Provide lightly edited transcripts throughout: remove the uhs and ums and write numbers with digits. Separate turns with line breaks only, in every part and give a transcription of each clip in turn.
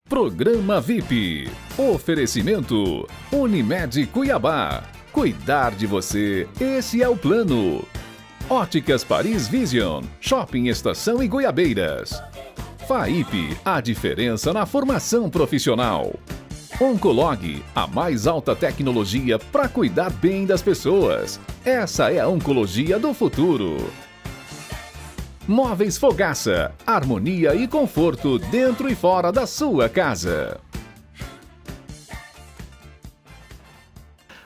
Programa VIP. Oferecimento Unimed Cuiabá. Cuidar de você, esse é o plano. Óticas Paris Vision. Shopping Estação e Goiabeiras. FAIP, a diferença na formação profissional. Oncolog, a mais alta tecnologia para cuidar bem das pessoas. Essa é a oncologia do futuro. Móveis Fogaça, harmonia e conforto dentro e fora da sua casa.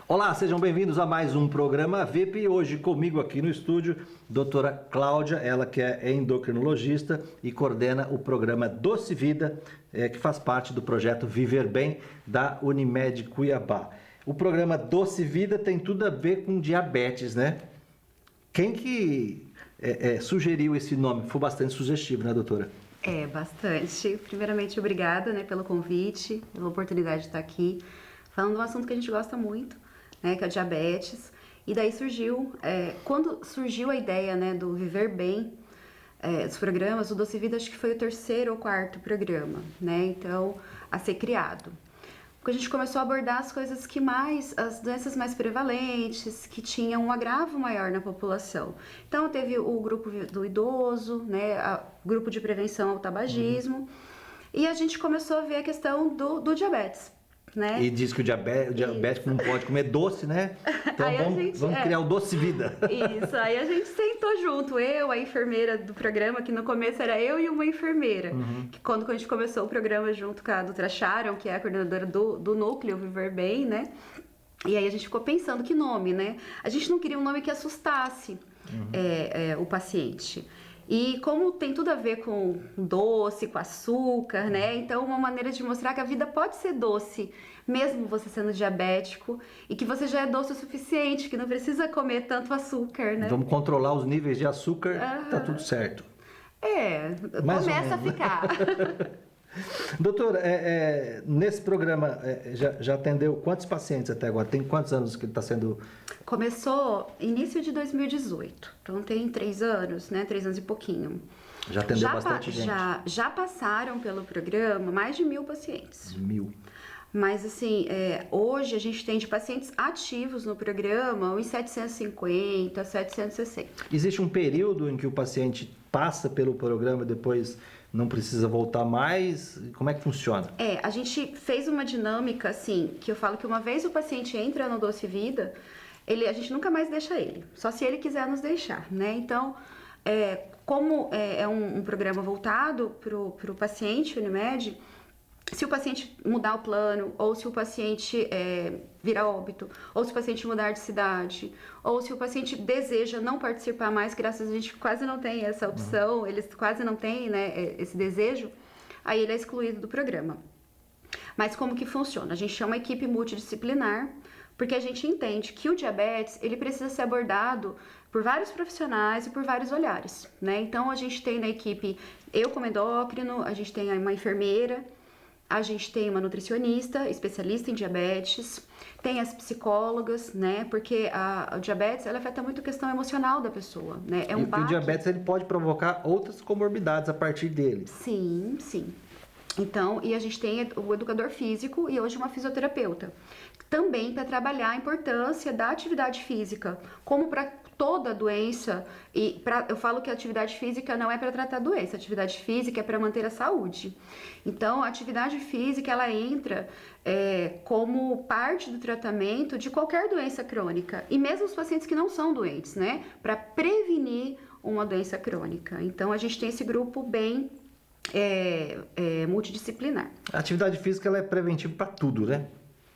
Olá, sejam bem-vindos a mais um programa VIP. Hoje comigo aqui no estúdio, doutora Cláudia, ela que é endocrinologista e coordena o programa Doce Vida, que faz parte do projeto Viver Bem da Unimed Cuiabá. O programa Doce Vida tem tudo a ver com diabetes, né? Quem que sugeriu esse nome? Foi bastante sugestivo, né, doutora?
Bastante. Primeiramente, obrigada, pelo convite, pela oportunidade de estar aqui, falando de um assunto que a gente gosta muito, que é o diabetes. E daí surgiu, quando surgiu a ideia, do Viver Bem, dos programas, o Doce Vida acho que foi o 3º ou 4º programa, então, a ser criado. Porque a gente começou a abordar as coisas as doenças mais prevalentes, que tinham um agravo maior na população. Então, teve o grupo do idoso, o grupo de prevenção ao tabagismo, e a gente começou a ver a questão do diabetes,
E diz que o diabético não pode comer doce, né? Então vamos criar o Doce Vida.
Isso, aí a gente sentou junto, eu, a enfermeira do programa, que no começo era eu e uma enfermeira, que quando a gente começou o programa junto com a doutora Sharon, que é a coordenadora do núcleo Viver Bem, e aí a gente ficou pensando que nome, A gente não queria um nome que assustasse o paciente. E como tem tudo a ver com doce, com açúcar, Então, uma maneira de mostrar que a vida pode ser doce, mesmo você sendo diabético, e que você já é doce o suficiente, que não precisa comer tanto açúcar,
Vamos controlar os níveis de açúcar, tá tudo certo.
Começa a ficar.
Doutora, nesse programa já atendeu quantos pacientes até agora? Tem quantos anos que ele está sendo...
Começou início de 2018, então tem 3 anos, 3 anos e pouquinho.
Já atendeu bastante gente?
Já passaram pelo programa mais de 1.000 pacientes.
1.000.
Mas assim, hoje a gente tem de pacientes ativos no programa uns 750, 760.
Existe um período em que o paciente passa pelo programa e depois não precisa voltar mais? Como é que funciona?
A gente fez uma dinâmica assim, que eu falo que uma vez o paciente entra no Doce Vida, a gente nunca mais deixa ele, só se ele quiser nos deixar, Então, como é um programa voltado para o paciente Unimed, se o paciente mudar o plano, ou se o paciente virar óbito, ou se o paciente mudar de cidade, ou se o paciente deseja não participar mais, graças a gente quase não tem essa opção, eles quase não têm esse desejo, aí ele é excluído do programa. Mas como que funciona? A gente chama uma equipe multidisciplinar, porque a gente entende que o diabetes, ele precisa ser abordado por vários profissionais e por vários olhares, Então, a gente tem na equipe, eu como endócrino, a gente tem uma enfermeira, a gente tem uma nutricionista, especialista em diabetes, tem as psicólogas, Porque o diabetes, ela afeta muito a questão emocional da pessoa,
E o diabetes, ele pode provocar outras comorbidades a partir dele.
Sim, sim. Então, e a gente tem o educador físico e hoje uma fisioterapeuta, também para trabalhar a importância da atividade física, como para toda doença, eu falo que a atividade física não é para tratar doença, a atividade física é para manter a saúde. Então, a atividade física, ela entra como parte do tratamento de qualquer doença crônica, e mesmo os pacientes que não são doentes, Para prevenir uma doença crônica. Então, a gente tem esse grupo bem multidisciplinar.
A atividade física, ela é preventiva para tudo,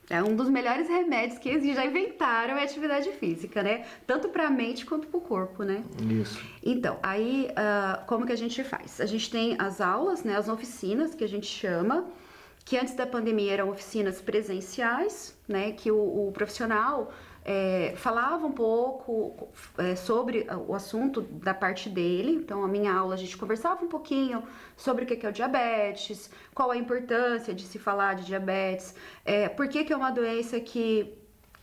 É um dos melhores remédios que eles já inventaram, é a atividade física, Tanto para a mente quanto para o corpo,
Isso.
Então, aí, como que a gente faz? A gente tem as aulas, as oficinas, que a gente chama, que antes da pandemia eram oficinas presenciais, que o profissional falava um pouco sobre o assunto da parte dele. Então, a minha aula, a gente conversava um pouquinho sobre o que é o diabetes, qual a importância de se falar de diabetes, por que é uma doença que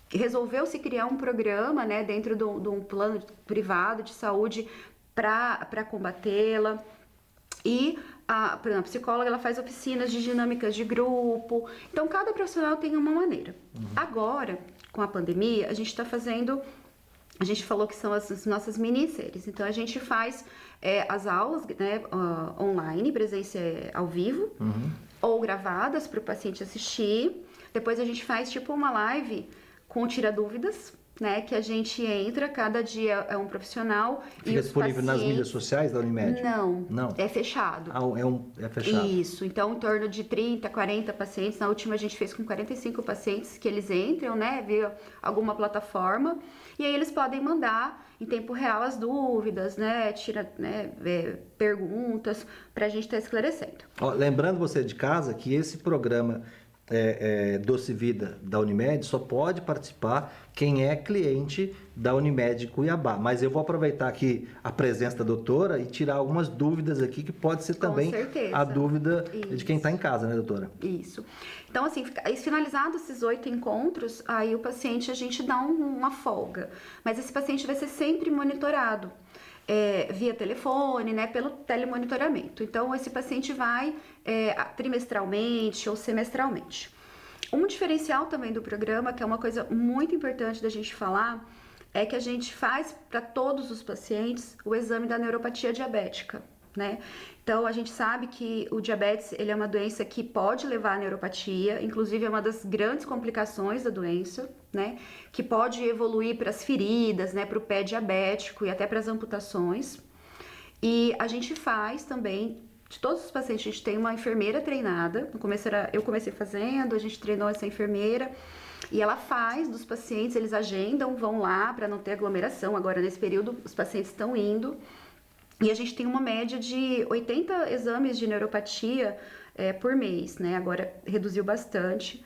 resolveu-se criar um programa, dentro de um plano privado de saúde para combatê-la. E por exemplo, a psicóloga ela faz oficinas de dinâmicas de grupo. Então, cada profissional tem uma maneira. Agora, com a pandemia, a gente está fazendo... A gente falou que são as nossas minisséries. Então, a gente faz as aulas, né, online, presença ao vivo, ou gravadas para o paciente assistir. Depois, a gente faz tipo uma live com tira dúvidas, né, que a gente entra, cada dia é um profissional.
Fica disponível nas mídias sociais da Unimed?
Não. É fechado.
É fechado.
Isso. Então, em torno de 30, 40 pacientes. Na última, a gente fez com 45 pacientes que eles entram, né, via alguma plataforma. E aí, eles podem mandar em tempo real as dúvidas, né, perguntas, para a gente estar esclarecendo.
Lembrando você de casa que esse programa Doce Vida da Unimed só pode participar quem é cliente da Unimed Cuiabá. Mas eu vou aproveitar aqui a presença da doutora e tirar algumas dúvidas aqui, que pode ser também a dúvida de quem está em casa, né, doutora?
Isso. Então, assim, finalizados esses 8 encontros, aí o paciente, a gente dá uma folga. Mas esse paciente vai ser sempre monitorado. Via telefone, né, pelo telemonitoramento. Então, esse paciente vai trimestralmente ou semestralmente. Um diferencial também do programa, que é uma coisa muito importante da gente falar, é que a gente faz para todos os pacientes o exame da neuropatia diabética, né? Então, a gente sabe que o diabetes, ele é uma doença que pode levar à neuropatia, inclusive é uma das grandes complicações da doença, né? Que pode evoluir para as feridas, né? Para o pé diabético e até para as amputações. E a gente faz também, de todos os pacientes, a gente tem uma enfermeira treinada. Eu comecei fazendo, a gente treinou essa enfermeira. E ela faz dos pacientes, eles agendam, vão lá para não ter aglomeração. Agora, nesse período, os pacientes estão indo. E a gente tem uma média de 80 exames de neuropatia por mês, né? Agora reduziu bastante,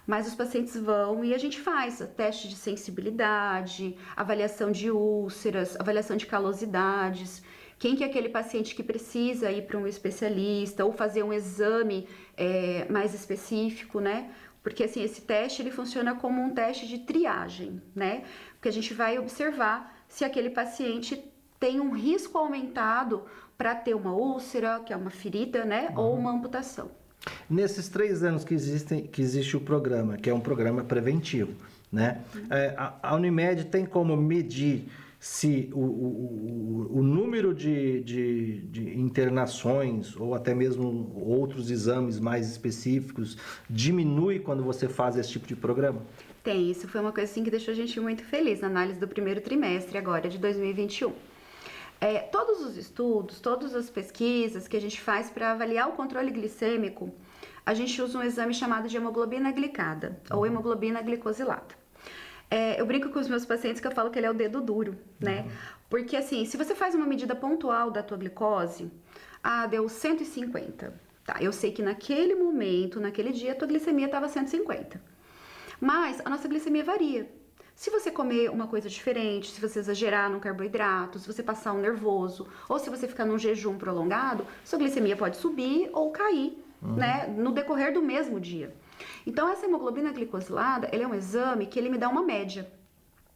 mas os pacientes vão e a gente faz teste de sensibilidade, avaliação de úlceras, avaliação de calosidades, quem que é aquele paciente que precisa ir para um especialista ou fazer um exame mais específico, né? Porque assim, esse teste ele funciona como um teste de triagem, né? Porque a gente vai observar se aquele paciente tem um risco aumentado para ter uma úlcera, que é uma ferida, né? Ou uma amputação.
Nesses 3 anos que existe o programa, que é um programa preventivo, né? A Unimed tem como medir se o número de internações ou até mesmo outros exames mais específicos diminui quando você faz esse tipo de programa?
Tem, isso foi uma coisa assim que deixou a gente muito feliz na análise do primeiro trimestre agora de 2021. Todos os estudos, todas as pesquisas que a gente faz para avaliar o controle glicêmico, a gente usa um exame chamado de hemoglobina glicada ou hemoglobina glicosilada. Eu brinco com os meus pacientes que eu falo que ele é o dedo duro, né? Porque assim, se você faz uma medida pontual da tua glicose, deu 150. Tá, eu sei que naquele momento, naquele dia, a tua glicemia estava 150. Mas a nossa glicemia varia. Se você comer uma coisa diferente, se você exagerar no carboidrato, se você passar um nervoso, ou se você ficar num jejum prolongado, sua glicemia pode subir ou cair, né, no decorrer do mesmo dia. Então, essa hemoglobina glicosilada, ele é um exame que ele me dá uma média,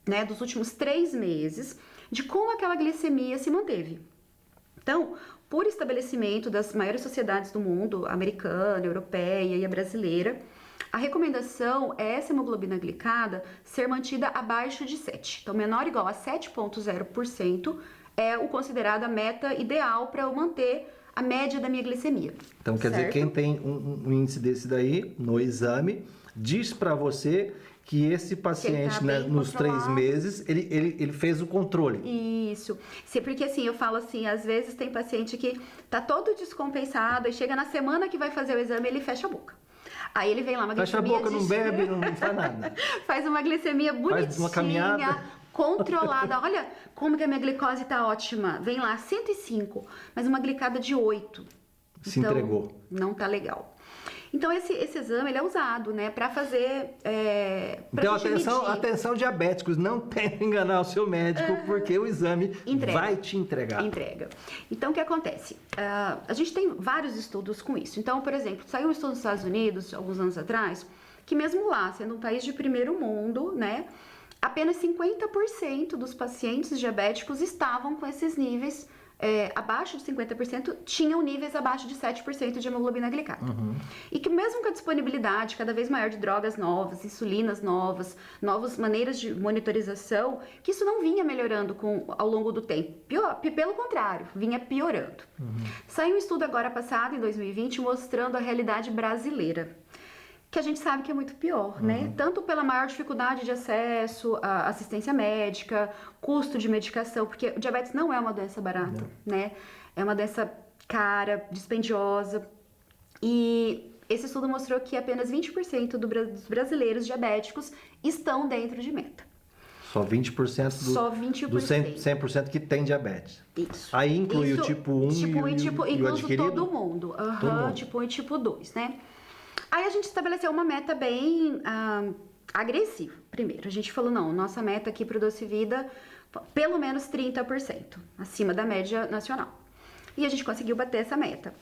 né, dos últimos 3 meses, de como aquela glicemia se manteve. Então, por estabelecimento das maiores sociedades do mundo, a americana, a europeia e a brasileira, a recomendação é essa hemoglobina glicada ser mantida abaixo de 7. Então, menor ou igual a 7,0% é o considerado a meta ideal para eu manter a média da minha glicemia.
Então, quer dizer, quem tem um índice desse daí no exame, diz para você que esse paciente, né, nos 3 meses, ele fez o controle.
Isso. Porque assim, eu falo assim, às vezes tem paciente que tá todo descompensado e chega na semana que vai fazer o exame, ele fecha a boca. Aí ele vem lá, uma
fecha
glicemia...
Fecha a boca, não bebe, não faz nada.
Faz uma glicemia bonitinha,
faz uma caminhada
controlada. Olha como que a minha glicose tá ótima. Vem lá, 105, mas uma glicada de 8.
Se entregou.
Não tá legal. Então, esse exame ele é usado, né, para fazer...
Então, atenção diabéticos, não tentem enganar o seu médico, porque o exame vai te entregar.
Entrega. Então, o que acontece? A gente tem vários estudos com isso. Então, por exemplo, saiu um estudo nos Estados Unidos, alguns anos atrás, que mesmo lá, sendo um país de primeiro mundo, né, apenas 50% dos pacientes diabéticos estavam com esses níveis abaixo de 50% tinham níveis abaixo de 7% de hemoglobina glicada. E que mesmo com a disponibilidade cada vez maior de drogas novas, insulinas novas maneiras de monitorização, que isso não vinha melhorando ao longo do tempo. Pelo contrário, vinha piorando. Saiu um estudo agora passado, em 2020, mostrando a realidade brasileira, que a gente sabe que é muito pior, né? Tanto pela maior dificuldade de acesso à assistência médica, custo de medicação, porque o diabetes não é uma doença barata, né? É uma doença cara, dispendiosa. E esse estudo mostrou que apenas 20% dos brasileiros diabéticos estão dentro de meta.
Só 20%
Só 20%.
do 100% que tem diabetes.
Isso.
Aí inclui o tipo 1 e o adquirido?
Todo mundo.
Todo mundo.
Tipo 1 e tipo 2, né? Aí a gente estabeleceu uma meta bem agressiva. Primeiro, a gente falou, não, nossa meta aqui para o Doce Vida, pelo menos 30%, acima da média nacional. E a gente conseguiu bater essa meta.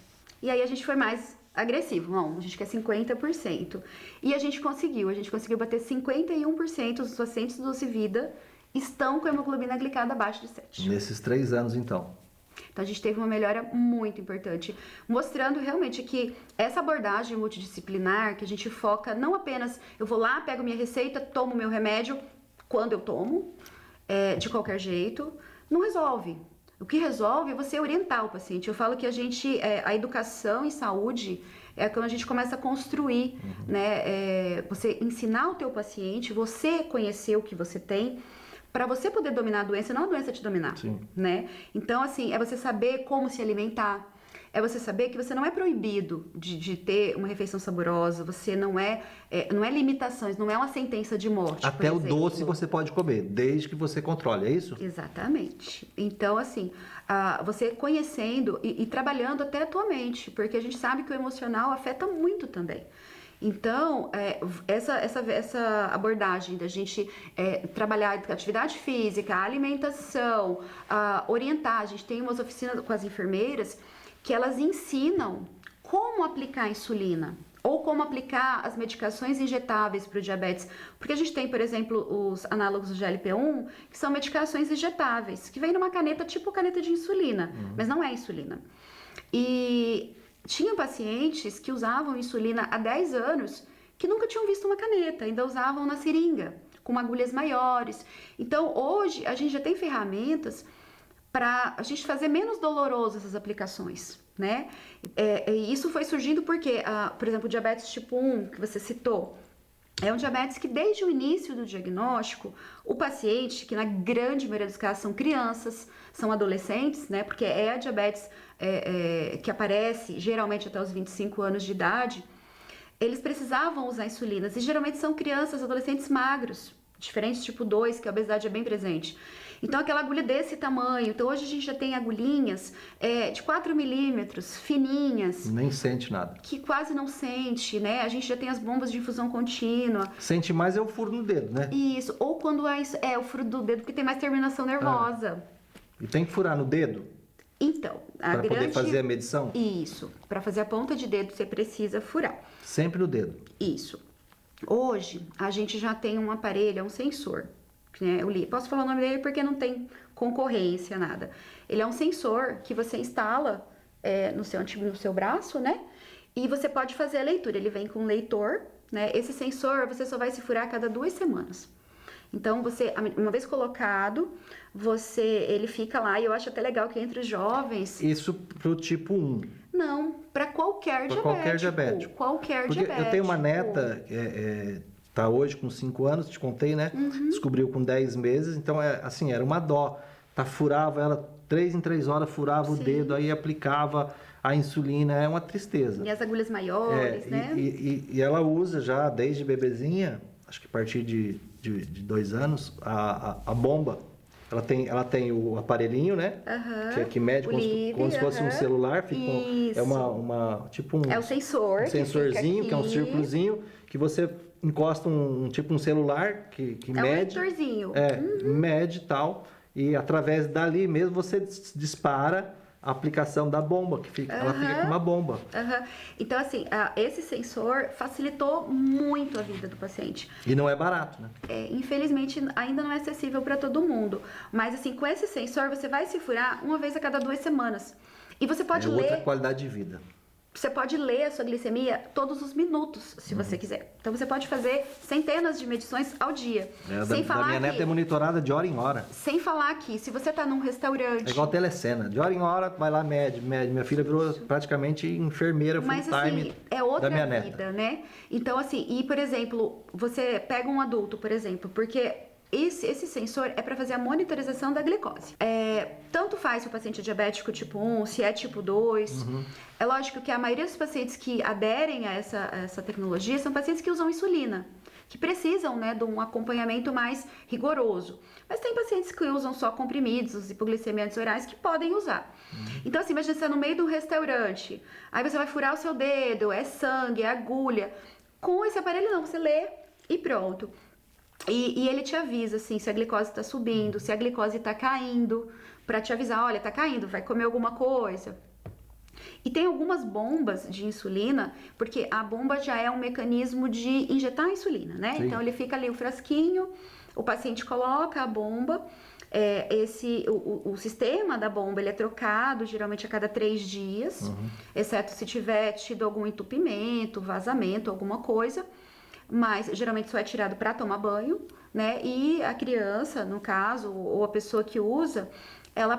E aí a gente foi mais agressivo, não, a gente quer 50%. E a gente conseguiu bater 51% dos pacientes do Doce Vida estão com hemoglobina glicada abaixo de 7.
Nesses 3 anos, então.
Então, a gente teve uma melhora muito importante, mostrando realmente que essa abordagem multidisciplinar, que a gente foca não apenas, eu vou lá, pego minha receita, tomo meu remédio quando eu tomo, de qualquer jeito, não resolve. O que resolve é você orientar o paciente. Eu falo que a educação em saúde é quando a gente começa a construir, né? Você ensinar o teu paciente, você conhecer o que você tem, para você poder dominar a doença, não a doença te dominar, né? Então, assim, é você saber como se alimentar, é você saber que você não é proibido de ter uma refeição saborosa, você não é limitações, não é uma sentença de morte.
Até o doce você pode comer, desde que você controle, é isso?
Exatamente. Então, assim, você conhecendo e trabalhando até a tua mente, porque a gente sabe que o emocional afeta muito também. Então, essa abordagem da gente trabalhar a atividade física, a alimentação, orientar, a gente tem umas oficinas com as enfermeiras que elas ensinam como aplicar a insulina ou como aplicar as medicações injetáveis para o diabetes. Porque a gente tem, por exemplo, os análogos do GLP-1, que são medicações injetáveis, que vem numa caneta tipo caneta de insulina, mas não é insulina. E tinha pacientes que usavam insulina há 10 anos que nunca tinham visto uma caneta, ainda usavam na seringa, com agulhas maiores. Então, hoje, a gente já tem ferramentas para a gente fazer menos doloroso essas aplicações, né? E isso foi surgindo porque, por exemplo, o diabetes tipo 1, que você citou, é um diabetes que desde o início do diagnóstico, o paciente, que na grande maioria dos casos são crianças, são adolescentes, né? Porque é a diabetes que aparece geralmente até os 25 anos de idade, eles precisavam usar insulinas e geralmente são crianças, adolescentes magros, diferente tipo 2, que a obesidade é bem presente. Então, aquela agulha desse tamanho. Então, hoje a gente já tem agulhinhas de 4 milímetros, fininhas.
Nem sente nada.
Que quase não sente, né? A gente já tem as bombas de infusão contínua.
Sente mais é o furo no dedo, né?
Isso. Ou quando o furo do dedo, porque tem mais terminação nervosa.
E tem que furar no dedo?
Então,
para poder fazer a medição?
Isso. Para fazer a ponta de dedo, você precisa furar.
Sempre no dedo?
Isso. Hoje, a gente já tem um aparelho, é um sensor. Posso falar o nome dele porque não tem concorrência, nada. Ele é um sensor que você instala no seu braço, né? E você pode fazer a leitura. Ele vem com um leitor, né? Esse sensor você só vai se furar a cada 2 semanas. Então, uma vez colocado, ele fica lá, e eu acho até legal que entre os jovens...
Isso pro tipo 1?
Não, para qualquer diabético. Qualquer
Porque
diabético.
Eu tenho uma neta... Tá hoje com 5 anos, te contei, né? Descobriu com 10 meses, então era uma dó. Furava ela 3 em 3 horas, furava o dedo, aí aplicava a insulina, é uma tristeza.
E as agulhas maiores, né?
E ela usa já desde bebezinha, acho que a partir de 2 anos, a bomba. Ela tem o aparelhinho, né? Que mede como se fosse um celular. Fica tipo um...
É o sensor.
Um sensorzinho, que é um círculozinho, que você encosta tipo um celular que mede.
É um leitorzinho.
Mede e tal. E através dali mesmo você dispara a aplicação da bomba, ela fica com uma bomba.
Então, assim, esse sensor facilitou muito a vida do paciente.
E não é barato, né?
Infelizmente, ainda não é acessível para todo mundo. Mas, assim, com esse sensor, você vai se furar uma vez a cada 2 semanas. E você pode ler...
outra qualidade de vida.
Você pode ler a sua glicemia todos os minutos, se você quiser. Então, você pode fazer centenas de medições ao dia.
Da minha neta é monitorada de hora em hora.
Sem falar que, se você está num restaurante...
É igual telecena. De hora em hora, vai lá, mede. Minha filha virou praticamente enfermeira full time
assim, é outra
da minha
vida,
neta.
Né? Então, assim, e, por exemplo, você pega um adulto, por exemplo, porque... Esse sensor é para fazer a monitorização da glicose. Tanto faz se o paciente é diabético tipo 1, se é tipo 2. É lógico que a maioria dos pacientes que aderem a essa tecnologia são pacientes que usam insulina, que precisam, né, de um acompanhamento mais rigoroso. Mas tem pacientes que usam só comprimidos, os hipoglicemiantes orais, que podem usar. Então, assim, imagina você no meio de um restaurante, aí você vai furar o seu dedo, é sangue, é agulha. Com esse aparelho não, você lê e pronto. E ele te avisa, assim, se a glicose está subindo, se a glicose está caindo, para te avisar, olha, tá caindo, vai comer alguma coisa. E tem algumas bombas de insulina, porque a bomba já é um mecanismo de injetar a insulina, né?
Sim.
Então, ele fica ali o frasquinho, o paciente coloca a bomba, o sistema da bomba, ele é trocado geralmente a cada 3 dias, exceto se tiver tido algum entupimento, vazamento, alguma coisa. Mas geralmente só é tirado para tomar banho, né? E a criança, no caso, ou a pessoa que usa, ela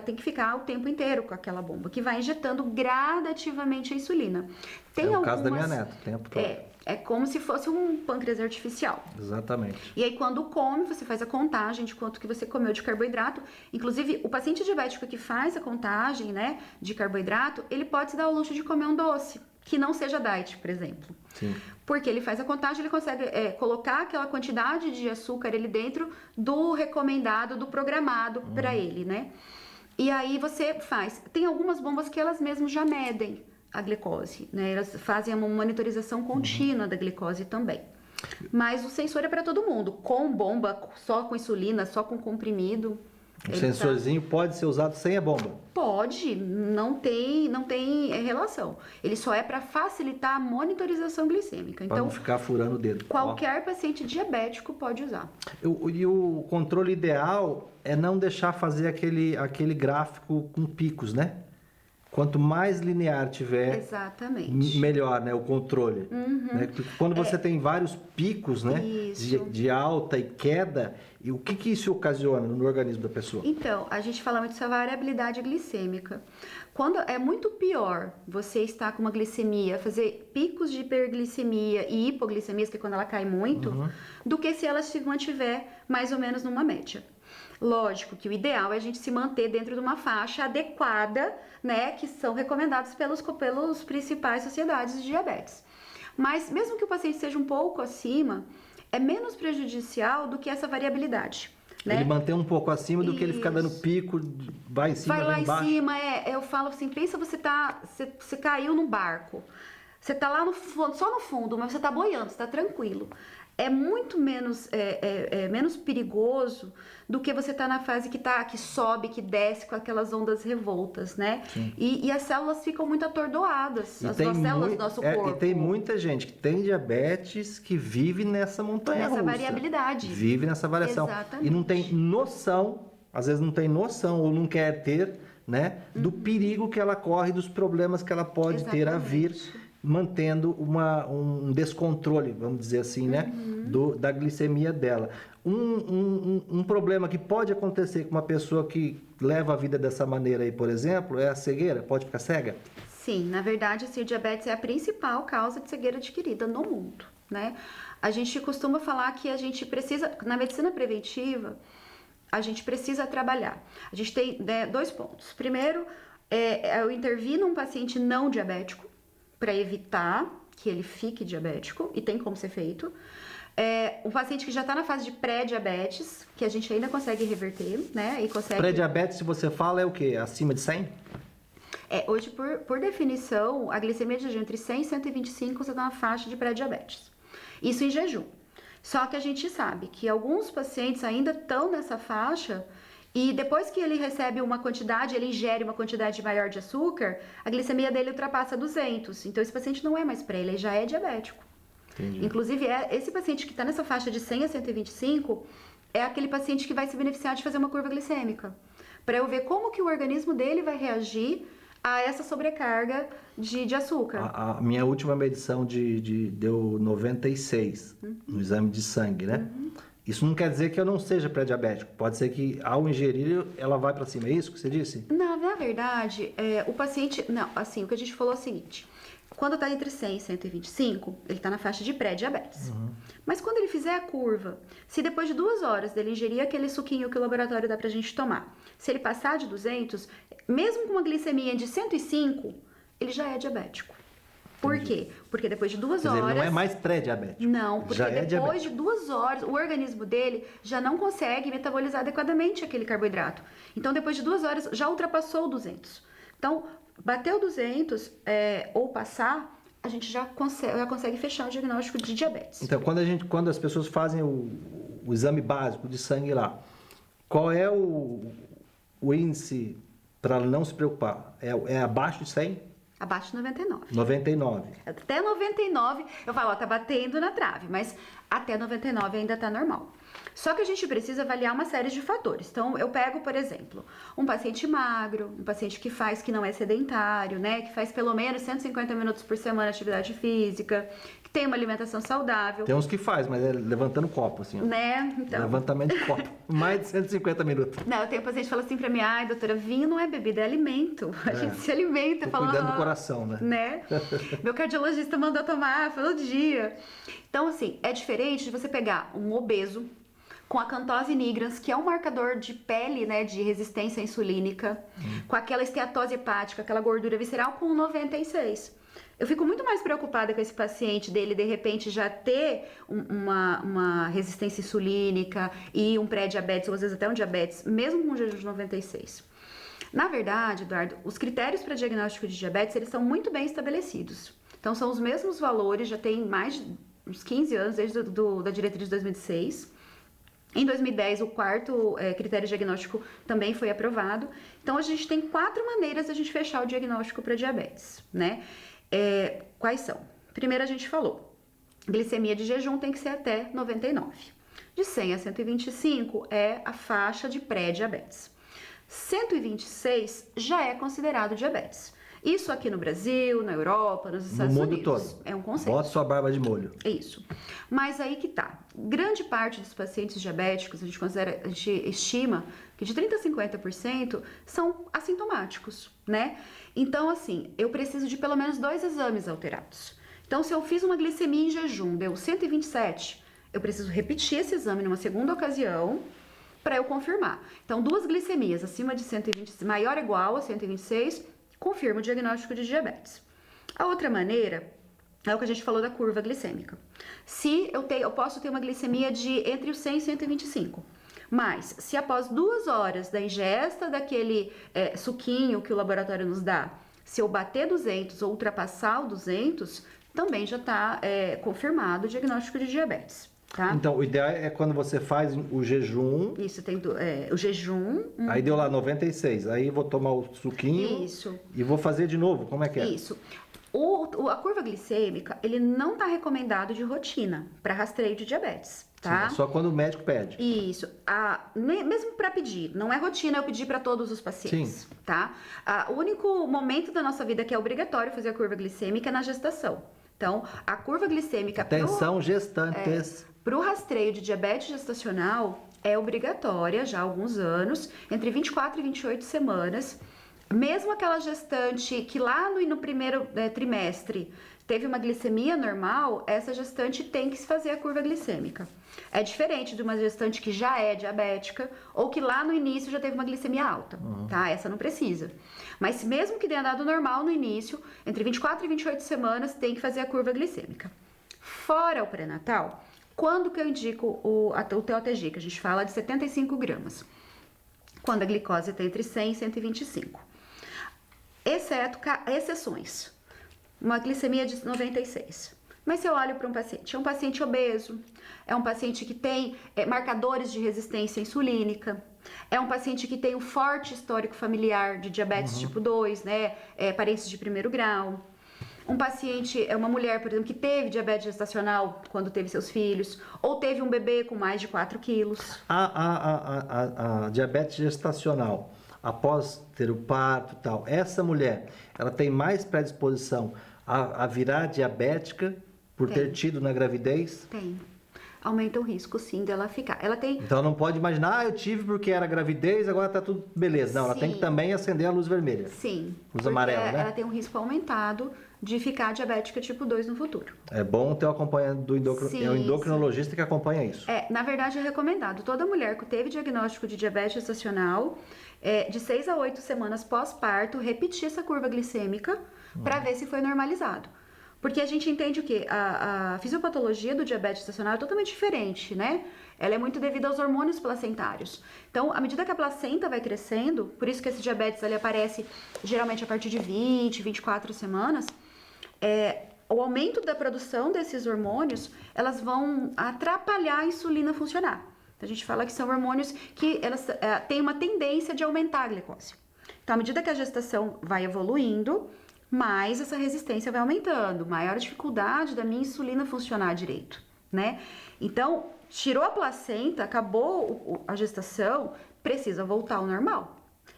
tem que ficar o tempo inteiro com aquela bomba, que vai injetando gradativamente a insulina.
Tem o caso da minha neta, o tempo todo.
É como se fosse um pâncreas artificial.
Exatamente.
E aí, quando come, você faz a contagem de quanto que você comeu de carboidrato. Inclusive, o paciente diabético que faz a contagem, né, de carboidrato, ele pode se dar o luxo de comer um doce, que não seja diet, por exemplo.
Sim.
Porque ele faz a contagem, ele consegue colocar aquela quantidade de açúcar ali dentro do recomendado, do programado para ele, né? E aí você faz. Tem algumas bombas que elas mesmas já medem a glicose, né? Elas fazem uma monitorização contínua da glicose também. Mas o sensor é para todo mundo, com bomba, só com insulina, só com comprimido.
O sensorzinho pode ser usado sem a bomba?
Pode, não tem relação. Ele só é para facilitar a monitorização glicêmica.
Então,
então,
não ficar furando o dedo.
Qualquer paciente diabético pode usar.
E o controle ideal é não deixar fazer aquele gráfico com picos, né? Quanto mais linear tiver,
exatamente,
melhor, né, o controle. Né? Quando você tem vários picos, né, de alta e queda, e o que isso ocasiona no organismo da pessoa?
Então, a gente fala muito sobre a variabilidade glicêmica. Quando é muito pior você estar com uma glicemia, fazer picos de hiperglicemia e hipoglicemias, que é quando ela cai muito, do que se ela se mantiver mais ou menos numa média. Lógico que o ideal é a gente se manter dentro de uma faixa adequada, né, que são recomendados pelos principais sociedades de diabetes. Mas mesmo que o paciente seja um pouco acima, é menos prejudicial do que essa variabilidade. Né?
Ele mantém um pouco acima do que ele ficar dando pico, vai em cima, vai embaixo.
Vai lá em cima, eu falo assim, pensa você caiu num barco, você tá lá no fundo, só no fundo, mas você tá boiando, você tá tranquilo. É muito menos, menos perigoso do que você tá na fase que sobe, que desce com aquelas ondas revoltas, né? E as células ficam muito atordoadas, as células do nosso corpo.
E tem muita gente que tem diabetes que vive nessa montanha russa.
Nessa variabilidade.
Vive nessa variação.
Exatamente.
E não tem noção, às vezes não tem noção ou não quer ter, né? Do perigo que ela corre, dos problemas que ela pode ter a vir, mantendo um descontrole, vamos dizer assim, né? Da glicemia dela. Um problema que pode acontecer com uma pessoa que leva a vida dessa maneira aí, por exemplo, é a cegueira. Pode ficar cega?
Sim, na verdade, assim, o diabetes é a principal causa de cegueira adquirida no mundo, né? A gente costuma falar que a gente precisa, na medicina preventiva, a gente precisa trabalhar. A gente tem 2 pontos. Primeiro, eu intervir num paciente não diabético, para evitar que ele fique diabético, e tem como ser feito. O paciente que já está na fase de pré-diabetes, que a gente ainda consegue reverter, né? E consegue...
Pré-diabetes, se você fala, é o quê? Acima de 100?
Hoje, por definição, a glicemia de jejum entre 100 e 125, você está na faixa de pré-diabetes. Isso em jejum. Só que a gente sabe que alguns pacientes ainda estão nessa faixa E depois que ele recebe uma quantidade, ele ingere uma quantidade maior de açúcar, a glicemia dele ultrapassa 200. Então esse paciente não é mais pré, ele já é diabético.
Entendi.
Inclusive, esse paciente que está nessa faixa de 100 a 125 é aquele paciente que vai se beneficiar de fazer uma curva glicêmica. Para eu ver como que o organismo dele vai reagir a essa sobrecarga de açúcar.
A minha última medição deu 96 no exame de sangue, né? Isso não quer dizer que eu não seja pré-diabético. Pode ser que ao ingerir ela vai para cima. É isso que você disse?
Não, na verdade, o paciente... Não, assim, o que a gente falou é o seguinte. Quando está entre 100 e 125, ele está na faixa de pré-diabetes. Mas quando ele fizer a curva, se depois de 2 horas dele ingerir aquele suquinho que o laboratório dá pra gente tomar, se ele passar de 200, mesmo com uma glicemia de 105, ele já é diabético. Por quê? Porque depois de 2 horas...
Ele não é mais pré-diabético.
Não, porque
já é
depois de 2 horas, o organismo dele já não consegue metabolizar adequadamente aquele carboidrato. Então, depois de 2 horas, já ultrapassou o 200. Então, bateu 200 ou passar, a gente já consegue fechar o diagnóstico de diabetes.
Então, quando as pessoas fazem o exame básico de sangue lá, qual é o índice para não se preocupar? É abaixo de 100?
Abaixo de 99.
99.
Até 99, eu falo, ó, tá batendo na trave, mas até 99 ainda tá normal. Só que a gente precisa avaliar uma série de fatores. Então, eu pego, por exemplo, um paciente magro, um paciente que não é sedentário, né? Que faz pelo menos 150 minutos por semana de atividade física, que tem uma alimentação saudável.
Tem uns que faz, mas é levantando copo, assim. Ó.
Né? Então...
Levantamento de copo. Mais de 150 minutos.
Não, eu tenho paciente que fala assim pra mim, ai, doutora, vinho não é bebida, é alimento. A gente se alimenta.
Cuidando do coração,
né? Meu cardiologista mandou tomar, falou dia. Então, assim, é diferente de você pegar um obeso com a cantose nigrans, que é um marcador de pele, né, de resistência insulínica, com aquela esteatose hepática, aquela gordura visceral, com 96. Eu fico muito mais preocupada com esse paciente dele, de repente, já ter uma resistência insulínica e um pré-diabetes, ou às vezes até um diabetes, mesmo com um jejum de 96. Na verdade, Eduardo, os critérios para diagnóstico de diabetes, eles são muito bem estabelecidos. Então, são os mesmos valores, já tem mais de uns 15 anos, desde da diretriz de 2006. Em 2010, o quarto critério diagnóstico também foi aprovado. Então, a gente tem 4 maneiras de a gente fechar o diagnóstico para diabetes, né? Quais são? Primeiro, a gente falou, glicemia de jejum tem que ser até 99. De 100 a 125 é a faixa de pré-diabetes. 126 já é considerado diabetes. Isso aqui no Brasil, na Europa, nos Estados Unidos.
No mundo todo.
É um conceito.
Bota sua barba de molho.
Isso. Mas aí que tá. Grande parte dos pacientes diabéticos, a gente estima que de 30% a 50% são assintomáticos, né? Então, assim, eu preciso de pelo menos 2 exames alterados. Então, se eu fiz uma glicemia em jejum, deu 127, eu preciso repetir esse exame numa segunda ocasião para eu confirmar. Então, 2 glicemias acima de 120, maior ou igual a 126, confirma o diagnóstico de diabetes. A outra maneira é o que a gente falou da curva glicêmica. Se eu posso ter uma glicemia de entre os 100 e 125, mas se após 2 horas da ingesta daquele suquinho que o laboratório nos dá, se eu bater 200 ou ultrapassar o 200, também já está confirmado o diagnóstico de diabetes. Tá?
Então, o ideal é quando você faz o jejum.
Isso, tem o jejum.
Aí deu lá 96. Aí vou tomar o suquinho.
Isso.
E vou fazer de novo. Como é que é?
Isso. A curva glicêmica, ele não está recomendado de rotina para rastreio de diabetes, tá?
Sim, só quando o médico pede.
Isso. Mesmo para pedir, não é rotina eu pedir para todos os pacientes,
Sim.
tá? O único momento da nossa vida que é obrigatório fazer a curva glicêmica é na gestação. Então, a curva glicêmica...
Atenção, gestantes.
Para o rastreio de diabetes gestacional, é obrigatória já há alguns anos, entre 24 e 28 semanas. Mesmo aquela gestante que lá no primeiro trimestre teve uma glicemia normal, essa gestante tem que se fazer a curva glicêmica. É diferente de uma gestante que já é diabética ou que lá no início já teve uma glicemia alta, tá? Essa não precisa. Mas mesmo que tenha dado normal no início, entre 24 e 28 semanas tem que fazer a curva glicêmica. Fora o pré-natal, quando que eu indico o TOTG, que a gente fala de 75 gramas? Quando a glicose está entre 100 e 125. Exceto exceções. Uma glicemia de 96. Mas se eu olho para um paciente, é um paciente obeso, é um paciente que tem marcadores de resistência insulínica, É um paciente que tem um forte histórico familiar de diabetes tipo 2, né? Parentes de primeiro grau. Um paciente, uma mulher, por exemplo, que teve diabetes gestacional quando teve seus filhos, ou teve um bebê com mais de 4 quilos.
A diabetes gestacional, após ter o parto e tal, essa mulher, ela tem mais predisposição a virar diabética por ter tido na gravidez?
Tem. Aumenta o risco, sim, dela ficar. Ela tem...
Então não pode imaginar, eu tive porque era gravidez, agora tá tudo beleza. Não, ela tem que também acender a luz vermelha.
Sim.
Luz amarela, né?
Ela tem um risco aumentado de ficar diabética tipo 2 no futuro.
É bom ter o acompanhamento do endocrinologista que acompanha isso.
Na verdade, é recomendado. Toda mulher que teve diagnóstico de diabetes gestacional, de 6 a 8 semanas pós-parto, repetir essa curva glicêmica para ver se foi normalizado. Porque a gente entende o quê? A fisiopatologia do diabetes gestacional é totalmente diferente, né? Ela é muito devida aos hormônios placentários. Então, à medida que a placenta vai crescendo, por isso que esse diabetes ele aparece geralmente a partir de 20, 24 semanas, o aumento da produção desses hormônios, elas vão atrapalhar a insulina funcionar. Então, a gente fala que são hormônios que elas têm uma tendência de aumentar a glicose. Então, à medida que a gestação vai evoluindo, mais essa resistência vai aumentando, maior a dificuldade da minha insulina funcionar direito, né? Então, tirou a placenta, acabou a gestação, precisa voltar ao normal.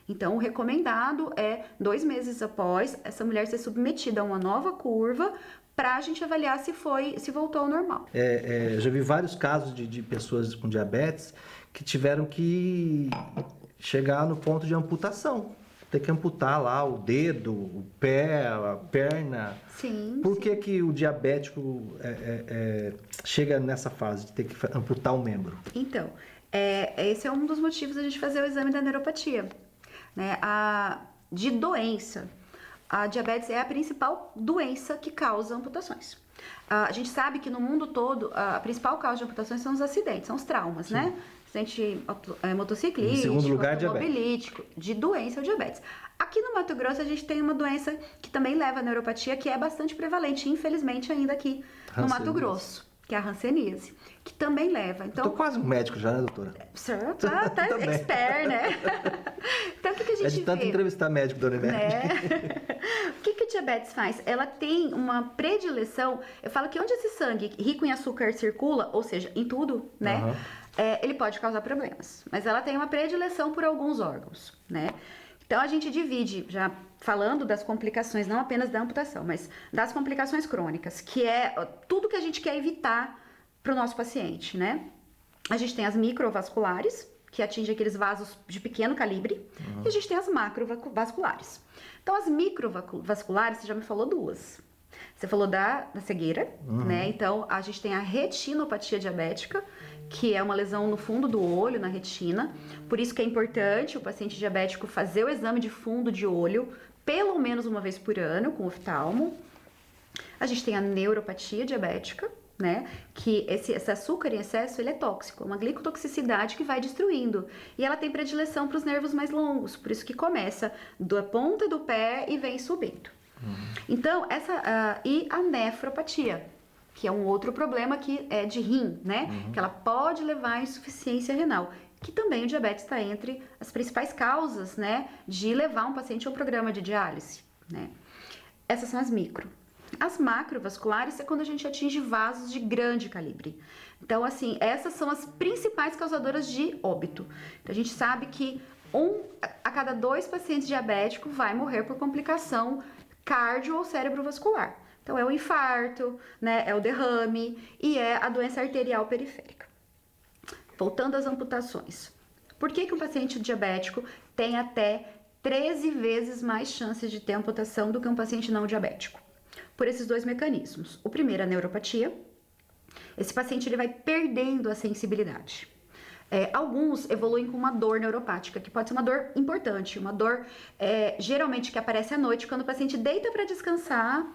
Então, o recomendado é 2 meses após essa mulher ser submetida a uma nova curva para a gente avaliar se voltou ao normal.
Já vi vários casos de pessoas com diabetes que tiveram que chegar no ponto de amputação. Ter que amputar lá o dedo, o pé, a perna.
Sim.
Por que o diabético chega nessa fase de ter que amputar um membro?
Então, esse é um dos motivos da gente fazer o exame da neuropatia. Né? De doença, a diabetes é a principal doença que causa amputações. A gente sabe que no mundo todo, a principal causa de amputações são os acidentes, são os traumas, Sim. né? Acidente motociclístico,
em segundo lugar,
automobilístico, de doença é o diabetes. Aqui no Mato Grosso a gente tem uma doença que também leva a neuropatia, que é bastante prevalente, infelizmente ainda aqui no Mato Grosso, que é a hanseníase, que também leva. Então,
eu tô quase um médico já, né, doutora?
Senhor, tá expert, né? Então, o que a gente
vê? É de tanto entrevistar médico, dona Ivete.
O que o diabetes faz? Ela tem uma predileção, eu falo que onde esse sangue rico em açúcar circula, ou seja, em tudo, né? Uhum. Ele pode causar problemas, mas ela tem uma predileção por alguns órgãos, né? Então, a gente divide, já falando das complicações, não apenas da amputação, mas das complicações crônicas, que é tudo que a gente quer evitar para o nosso paciente, né? A gente tem as microvasculares, que atingem aqueles vasos de pequeno calibre, e a gente tem as macrovasculares. Então, as microvasculares, você já me falou 2. Você falou da cegueira, né? Então, a gente tem a retinopatia diabética, que é uma lesão no fundo do olho, na retina. Por isso que é importante o paciente diabético fazer o exame de fundo de olho, pelo menos uma vez por ano, com oftalmo. A gente tem a neuropatia diabética, né? Que esse açúcar em excesso, ele é tóxico, é uma glicotoxicidade que vai destruindo. E ela tem predileção para os nervos mais longos, por isso que começa da ponta do pé e vem subindo. Então, e a nefropatia, que é um outro problema que é de rim, né? Que ela pode levar à insuficiência renal, que também o diabetes está entre as principais causas, né? De levar um paciente a um programa de diálise, né? Essas são as micro. As macrovasculares é quando a gente atinge vasos de grande calibre. Então, assim, essas são as principais causadoras de óbito. Então, a gente sabe que 1 a cada 2 pacientes diabéticos vai morrer por complicação cardio ou cerebrovascular. Então, é o infarto, né, é o derrame e é a doença arterial periférica. Voltando às amputações. Por que um paciente diabético tem até 13 vezes mais chances de ter amputação do que um paciente não diabético? Por esses 2 mecanismos. O primeiro é a neuropatia. Esse paciente ele vai perdendo a sensibilidade. Alguns evoluem com uma dor neuropática, que pode ser uma dor importante, uma dor geralmente que aparece à noite, quando o paciente deita para descansar,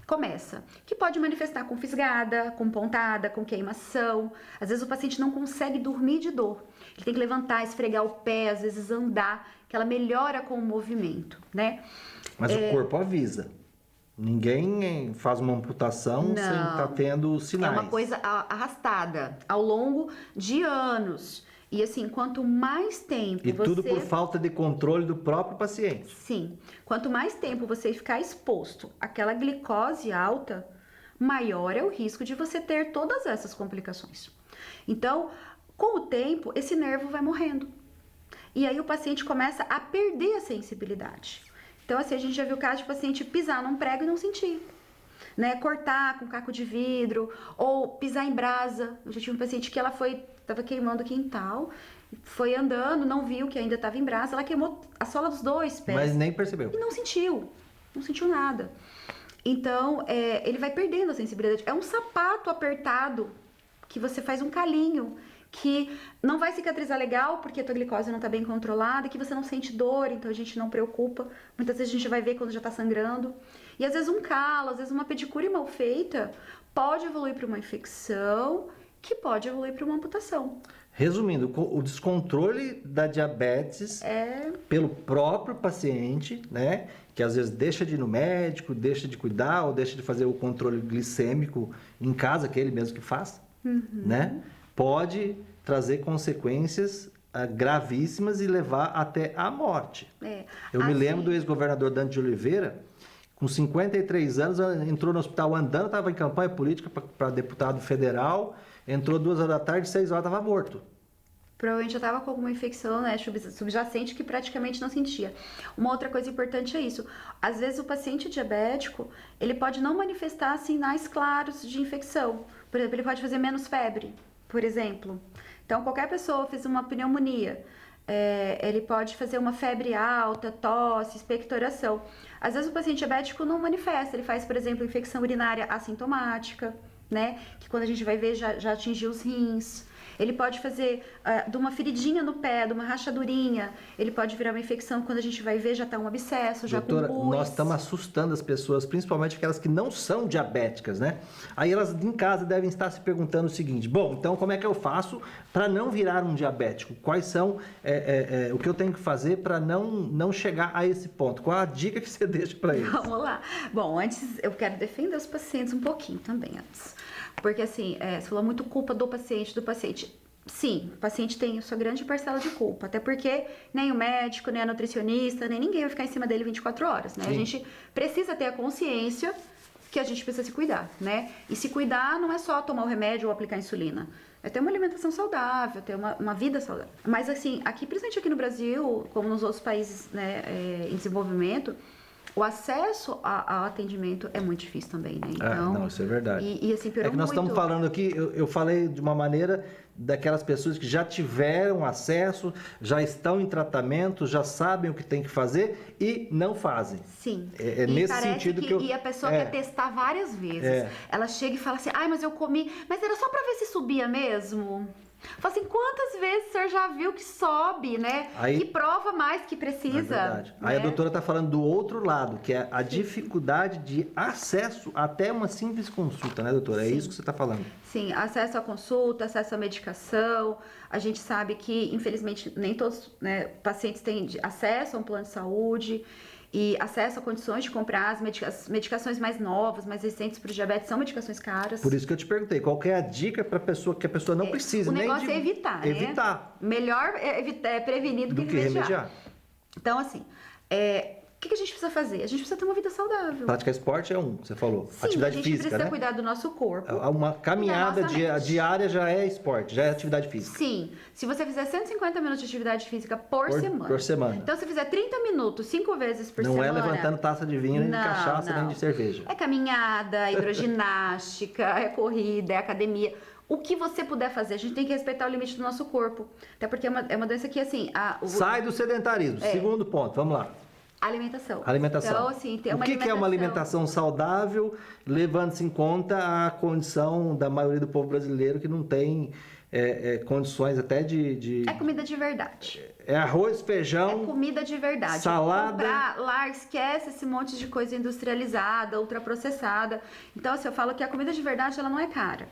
começa. Que pode manifestar com fisgada, com pontada, com queimação. Às vezes o paciente não consegue dormir de dor. Ele tem que levantar, esfregar o pé, às vezes andar, que ela melhora com o movimento, né?
Mas o corpo avisa. Ninguém faz uma amputação sem estar tendo sinais.
É uma coisa arrastada ao longo de anos. E assim, quanto mais tempo
E tudo por falta de controle do próprio paciente.
Sim. Quanto mais tempo você ficar exposto àquela glicose alta, maior é o risco de você ter todas essas complicações. Então, com o tempo, esse nervo vai morrendo. E aí o paciente começa a perder a sensibilidade. Então, assim, a gente já viu o caso de paciente pisar num prego e não sentir. Né? Cortar com caco de vidro, ou pisar em brasa. Eu já tive um paciente que ela estava queimando o quintal, foi andando, não viu que ainda estava em brasa, ela queimou a sola dos 2 pés.
Mas nem percebeu.
E não sentiu nada. Então, ele vai perdendo a sensibilidade. É um sapato apertado, que você faz um calinho, que não vai cicatrizar legal, porque a tua glicose não está bem controlada, que você não sente dor, então a gente não preocupa. Muitas vezes a gente vai ver quando já está sangrando. E às vezes um calo, às vezes uma pedicure mal feita, pode evoluir para uma infecção, que pode evoluir para uma amputação.
Resumindo, o descontrole da diabetes pelo próprio paciente, né? Que às vezes deixa de ir no médico, deixa de cuidar ou deixa de fazer o controle glicêmico em casa, que é ele mesmo que faz, né? Pode trazer consequências gravíssimas e levar até a morte. Eu me lembro do ex-governador Dante de Oliveira, com 53 anos, entrou no hospital andando, estava em campanha política para deputado federal, entrou 2 horas da tarde, 6 horas estava morto.
Provavelmente já estava com alguma infecção, né, subjacente que praticamente não sentia. Uma outra coisa importante é isso. Às vezes o paciente diabético, ele pode não manifestar sinais claros de infecção. Por exemplo, ele pode fazer menos febre, por exemplo. Então, qualquer pessoa fez uma pneumonia, ele pode fazer uma febre alta, tosse, expectoração. Às vezes o paciente diabético não manifesta, ele faz, por exemplo, infecção urinária assintomática, né? Que quando a gente vai ver já atingiu os rins. Ele pode fazer de uma feridinha no pé, de uma rachadurinha, ele pode virar uma infecção, quando a gente vai ver já está um abscesso, já
Doutora,
com pus.
nós estamos assustando as pessoas, principalmente aquelas que não são diabéticas, né? Aí elas em casa devem estar se perguntando o seguinte: bom, então como é que eu faço para não virar um diabético? Quais são o que eu tenho que fazer para não chegar a esse ponto? Qual a dica que você deixa para eles?
Vamos lá. Bom, antes eu quero defender os pacientes um pouquinho também antes. Porque assim, você falou muito culpa do paciente. Sim, o paciente tem a sua grande parcela de culpa, até porque nem o médico, nem a nutricionista, nem ninguém vai ficar em cima dele 24 horas, né? Sim. A gente precisa ter a consciência que a gente precisa se cuidar, né? E se cuidar não é só tomar o remédio ou aplicar insulina, é ter uma alimentação saudável, ter uma vida saudável. Mas assim, principalmente aqui no Brasil, como nos outros países, né, em desenvolvimento, o acesso ao atendimento é muito difícil também, né? Então,
não, isso é verdade.
E assim, piorou
que nós
muito.
estamos falando aqui, eu falei de uma maneira daquelas pessoas que já tiveram acesso, já estão em tratamento, já sabem o que tem que fazer e não fazem.
Sim.
É nesse sentido que eu...
E a pessoa quer testar várias vezes. Ela chega e fala assim, mas eu comi, mas era só para ver se subia mesmo. Fala assim, quantas vezes o senhor já viu que sobe, né? Aí, que prova mais que precisa. É
verdade.
Né?
Aí a doutora está falando do outro lado, que é a dificuldade de acesso até uma simples consulta, né, doutora? É isso que você está falando.
Sim, acesso à consulta, acesso à medicação. A gente sabe que, infelizmente, nem todos, né, pacientes têm acesso a um plano de saúde. E acesso a condições de comprar as medicações mais novas, mais recentes para o diabetes, são medicações caras.
Por isso que eu te perguntei, qual que é a dica para que a pessoa não precise nem de...
O negócio é evitar, né?
Evitar.
Melhor prevenir do que remediar. Então, assim, o que a gente precisa fazer? A gente precisa ter uma vida saudável.
Praticar esporte é você falou.
Sim,
atividade física,
a gente precisa
né?
cuidar do nosso corpo.
Uma caminhada diária já é esporte, já é atividade física.
Sim. Se você fizer 150 minutos de atividade física por semana. Então, se fizer 30 minutos, 5 vezes por semana...
Não é levantando taça de vinho, nem de cachaça, nem de cerveja.
É caminhada, hidroginástica, é corrida, é academia... O que você puder fazer, a gente tem que respeitar o limite do nosso corpo. Até porque é uma doença que, assim...
Sai do sedentarismo. Segundo ponto, vamos lá.
Alimentação.
Então,
assim, ter uma
alimentação. O que é uma alimentação saudável, levando-se em conta a condição da maioria do povo brasileiro que não tem condições até de...
É comida de verdade.
É arroz, feijão...
É comida de verdade.
Salada...
Comprar lá, esquece esse monte de coisa industrializada, ultraprocessada. Então, assim, eu falo que a comida de verdade, ela não é cara.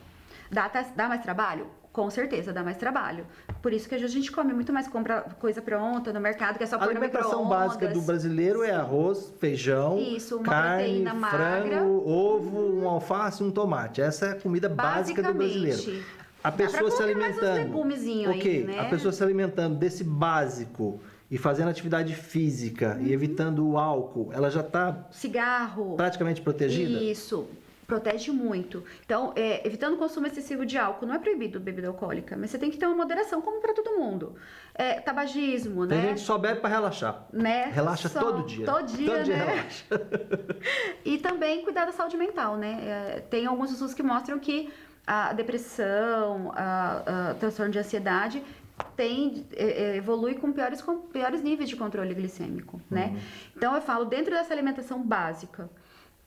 Dá mais trabalho? Com certeza, dá mais trabalho. Por isso que a gente come muito mais, compra coisa pronta no mercado, que é só pôr no micro-ondas.
A alimentação básica do brasileiro é arroz, feijão, carne, frango, ovo, um alface, um tomate. Essa é a comida básica do brasileiro. A pessoa se alimentando.
Mais uns legumezinhos
ok,
aí, né?
a pessoa se alimentando desse básico e fazendo atividade física e evitando o álcool, ela já está
Cigarro.
praticamente protegida?
Isso. Protege muito. Então, evitando o consumo excessivo de álcool. Não é proibido bebida alcoólica, mas você tem que ter uma moderação, como para todo mundo. Tabagismo,
Tem
né?
gente que só bebe para relaxar.
Né?
Relaxa
Só,
todo dia.
Todo dia, né?
relaxa.
E também cuidar da saúde mental, né? Tem alguns estudos que mostram que a depressão, a transtorno de ansiedade evolui com piores níveis de controle glicêmico, né? Então eu falo, dentro dessa alimentação básica,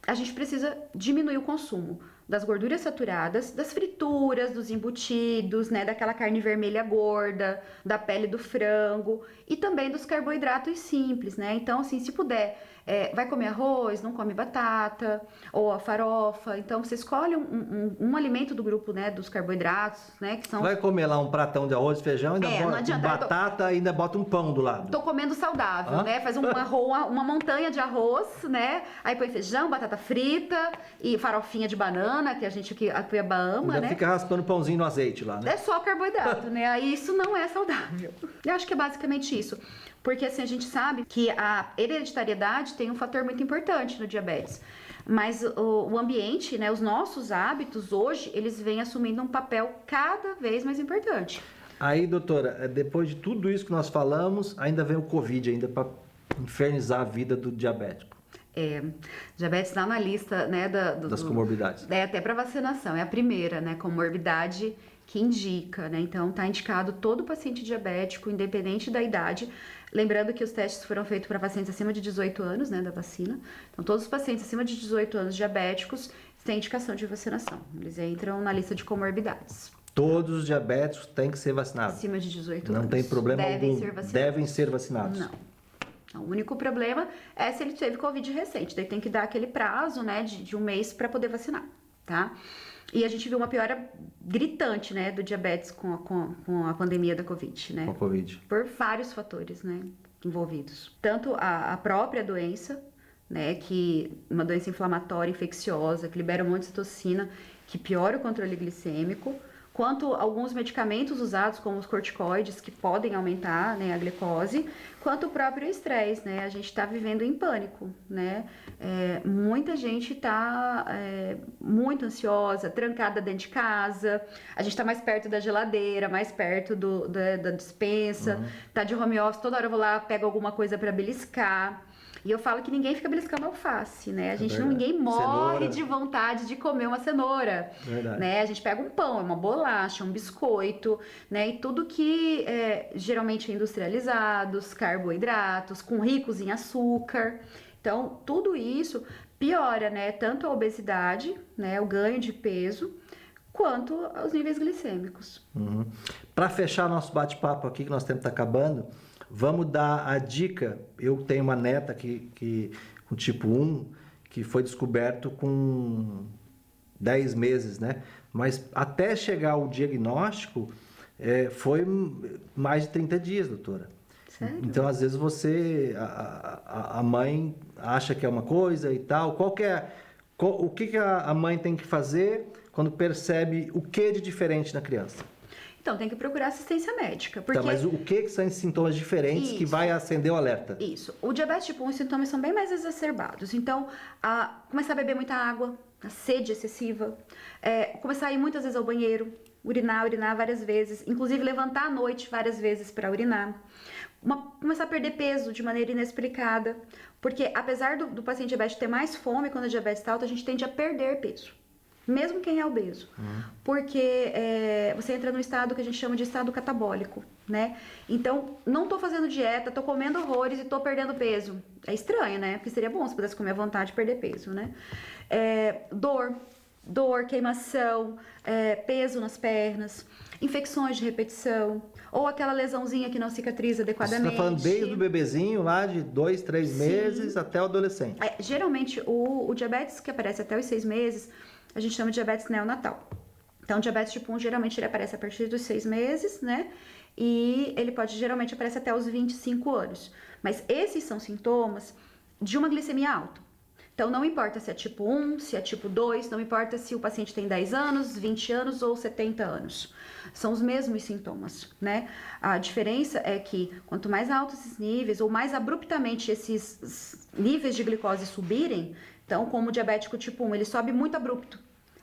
a gente precisa diminuir o consumo das gorduras saturadas, das frituras, dos embutidos, né, daquela carne vermelha gorda, da pele do frango e também dos carboidratos simples, né? Então, assim, se puder, vai comer arroz, não come batata ou a farofa. Então, você escolhe um alimento do grupo, né, dos carboidratos, né, que são...
Vai comer lá um pratão de arroz e feijão, ainda
não
bota
adianta,
batata, ainda bota um pão do lado.
Tô comendo saudável, né? Faz uma montanha de arroz, né? Aí põe feijão, batata frita e farofinha de banana, que a gente aqui a Cuiabá ama,
Ainda
né?
fica raspando pãozinho no azeite lá, né?
É só carboidrato, né? Aí isso não é saudável. Eu acho que é basicamente isso. Porque assim, a gente sabe que a hereditariedade tem um fator muito importante no diabetes. Mas o ambiente, né, os nossos hábitos hoje, eles vêm assumindo um papel cada vez mais importante.
Aí, doutora, depois de tudo isso que nós falamos, ainda vem o Covid ainda para infernizar a vida do diabético.
Diabetes está na lista, né,
das comorbidades.
Até para vacinação, é a primeira, né, comorbidade que indica, né? Então tá indicado todo paciente diabético, independente da idade. Lembrando que os testes foram feitos para pacientes acima de 18 anos, né, da vacina. Então todos os pacientes acima de 18 anos diabéticos têm indicação de vacinação. Eles entram na lista de comorbidades.
Todos os diabéticos têm que ser vacinados.
Acima de 18
anos. Não tem problema algum. Devem ser vacinados.
Não. O único problema é se ele teve Covid recente. Daí tem que dar aquele prazo, né, de um mês para poder vacinar, tá? E a gente viu uma piora gritante, né, do diabetes com a pandemia da Covid, né?
Com a Covid.
Por vários fatores, né, envolvidos. Tanto a própria doença, né, que uma doença inflamatória, infecciosa, que libera um monte de citocina, que piora o controle glicêmico, quanto alguns medicamentos usados, como os corticoides, que podem aumentar, né, a glicose, quanto o próprio estresse, né? A gente está vivendo em pânico, né? Muita gente está muito ansiosa, trancada dentro de casa, a gente está mais perto da geladeira, mais perto da despensa, tá de home office, toda hora eu vou lá, pego alguma coisa para beliscar. E eu falo que ninguém fica beliscando alface, né? Ninguém morre de vontade de comer uma cenoura, né? A gente pega um pão, uma bolacha, um biscoito, né? E tudo que geralmente é industrializados, carboidratos, com ricos em açúcar. Então, tudo isso piora, né? Tanto a obesidade, né? O ganho de peso, quanto os níveis glicêmicos.
Para fechar nosso bate-papo aqui, que nosso tempo está acabando, vamos dar a dica. Eu tenho uma neta com tipo 1, que foi descoberto com 10 meses, né? Mas até chegar ao diagnóstico, foi mais de 30 dias, doutora.
Sério?
Então, às vezes, a mãe acha que é uma coisa e tal. O que a mãe tem que fazer quando percebe o que de diferente na criança?
Então, tem que procurar assistência médica. Porque...
Tá, mas o que são esses sintomas diferentes que vai acender o alerta?
Isso. O diabetes tipo 1, os sintomas são bem mais exacerbados. Então, começar a beber muita água, a sede excessiva, começar a ir muitas vezes ao banheiro, urinar várias vezes, inclusive levantar à noite várias vezes para urinar. Começar a perder peso de maneira inexplicada, porque apesar do paciente diabético ter mais fome quando a diabetes está alta, a gente tende a perder peso. Mesmo quem é obeso, porque você entra num estado que a gente chama de estado catabólico, né? Então, não tô fazendo dieta, tô comendo horrores e tô perdendo peso. É estranho, né? Porque seria bom se pudesse comer à vontade e perder peso, né? Dor, queimação, peso nas pernas, infecções de repetição, ou aquela lesãozinha que não cicatriza adequadamente.
Você está falando desde o bebezinho, lá de 2, 3 meses até o adolescente.
Geralmente, o diabetes que aparece até os 6 meses, a gente chama de diabetes neonatal. Então, o diabetes tipo 1, geralmente, ele aparece a partir dos 6 meses, né? E ele geralmente aparece até os 25 anos. Mas esses são sintomas de uma glicemia alta. Então, não importa se é tipo 1, se é tipo 2, não importa se o paciente tem 10 anos, 20 anos ou 70 anos. São os mesmos sintomas, né? A diferença é que quanto mais altos esses níveis, ou mais abruptamente esses níveis de glicose subirem, então, como o diabético tipo 1, ele sobe muito abrupto.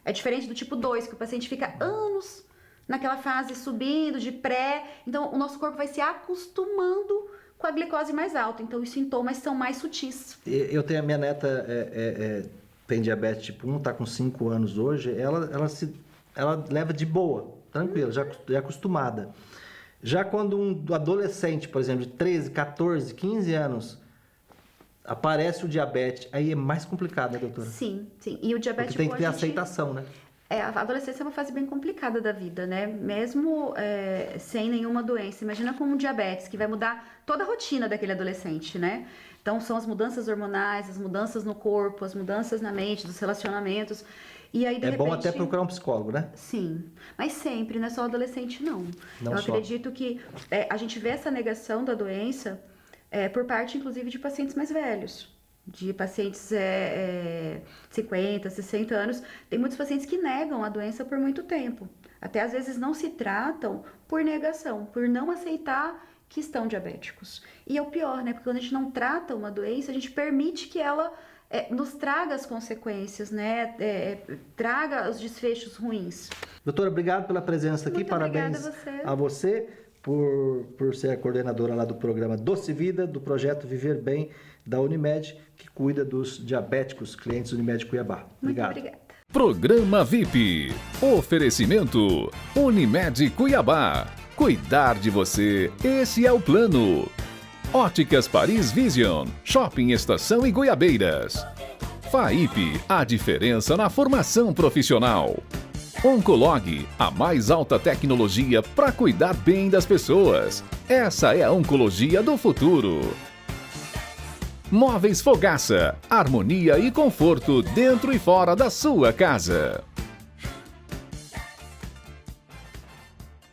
É diferente do tipo 2, que o paciente fica anos naquela fase subindo, de pré. Então, o nosso corpo vai se acostumando com a glicose mais alta. Então, os sintomas são mais sutis.
Eu tenho a minha neta, tem diabetes tipo 1, tá com 5 anos hoje. Ela leva de boa, tranquila, já é acostumada. Já quando um adolescente, por exemplo, de 13, 14, 15 anos, aparece o diabetes, aí é mais complicado, né, doutora?
Sim. E o diabético...
Porque tem que ter aceitação, né?
A adolescência é uma fase bem complicada da vida, né? Mesmo sem nenhuma doença. Imagina com um diabetes, que vai mudar toda a rotina daquele adolescente, né? Então, são as mudanças hormonais, as mudanças no corpo, as mudanças na mente, dos relacionamentos. E aí, de repente...
bom até procurar um psicólogo, né?
Sim, mas sempre, não é só adolescente, não. Eu acredito que a gente vê essa negação da doença por parte, inclusive, de pacientes mais velhos. De pacientes 50, 60 anos. Tem muitos pacientes que negam a doença por muito tempo. Até às vezes não se tratam por negação, por não aceitar que estão diabéticos. E é o pior, né? Porque quando a gente não trata uma doença, a gente permite que ela nos traga as consequências, né? Traga os desfechos ruins.
Doutora, obrigado pela presença aqui.
Muito
Parabéns a você por ser a coordenadora lá do programa Doce Vida, do projeto Viver Bem da Unimed, que cuida dos diabéticos clientes Unimed Cuiabá. Obrigado.
Muito obrigada.
Programa VIP. Oferecimento Unimed Cuiabá. Cuidar de você, esse é o plano. Óticas Paris Vision, Shopping Estação e Goiabeiras. FAIP, a diferença na formação profissional. Oncolog, a mais alta tecnologia para cuidar bem das pessoas. Essa é a oncologia do futuro. Móveis Fogaça, harmonia e conforto dentro e fora da sua casa.